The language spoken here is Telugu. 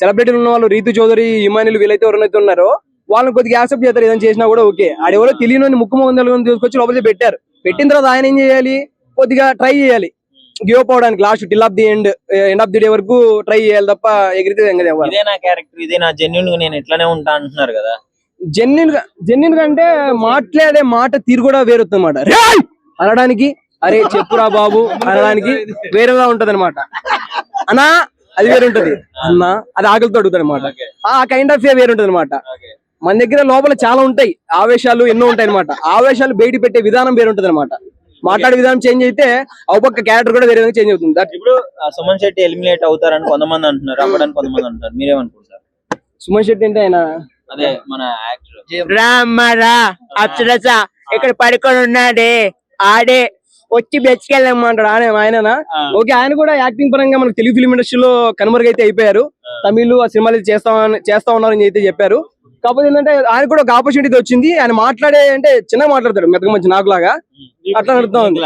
సెలబ్రిటీలు ఉన్న వాళ్ళు రీతు చౌదరి, ఇమానులు వీళ్ళైతే ఎవరైతే ఉన్నారో వాళ్ళని కొద్దిగా యాక్సెప్ట్ చేస్తారు, ఏదైనా చేసినా కూడా ఓకే. ఆడెవరో తెలియని ముక్కు మొహం తీసుకొచ్చి లోపలికి పెట్టారు. పెట్టిన తర్వాత ఆయన ఏం చేయాలి, కొద్దిగా ట్రై చేయాలి గివ్ అప్ అవడానికి, last till of the end of the day వరకు ట్రై చేయాలి తప్ప ఎగిరితే ఇదే నా క్యారెక్టర్, ఇదే నా జెన్యున్ గా నేను ఇట్లానే ఉంటా అంటున్నారు కదా. జెన్యున్ గా అంటే మాట్లాడే మాట తీరు కూడా వేరుతుంది అనమాట. అనడానికి అరే చెప్పురా బాబు అనడానికి వేరేలా ఉంటది అనమాట. అన్నా అది వేరు ఉంటది, అన్నా అది ఆకలితో అడుగుతాడు అనమాట. ఆ కైండ్ ఆఫ్ వేరు ఉంటది అనమాట. మన దగ్గర లోపల చాలా ఉంటాయి, ఆవేశాలు ఎన్నో ఉంటాయి అనమాట. ఆవేశాలు బయట పెట్టే విధానం వేరు ఉంటది అనమాట. మాట్లాడే విధానం చేంజ్ అయితే అవపక్క క్యారెక్టర్ కూడా వేరే చేంజ్ అవుతుంది. ఇప్పుడు సుమన్ శెట్టి ఎలిమినేట్ అవుతారని కొంతమంది అంటున్నారు, అవ్వడానికి కొంతమంది అంటున్నారు, మీరేమనుకుంటారు? సుమన్ శెట్టి అంటే ఆయన అదే మన యాక్టర్ రామరా అప్సరస ఇక్కడ పడుకొని ఉన్నాడే ఆడే వచ్చి బెచ్చుకెళ్ళమంటాడు ఆయననా. ఓకే, ఆయన కూడా యాక్టింగ్ పరంగా మనకు తెలుగు ఫిల్మ్ ఇండస్ట్రీలో కనుమరుగైతే అయిపోయారు. తమిళ్ ఆ సినిమాలు చేస్తా ఉన్నారని అయితే చెప్పారు. కాకపోతే ఏంటంటే ఆయన కూడా ఒక ఆపర్చునిటీ వచ్చింది. ఆయన మాట్లాడే అంటే చిన్నగా మాట్లాడతాడు, మెత్తగా మంచి నాకులాగా అట్లా నడుస్తా ఉంది.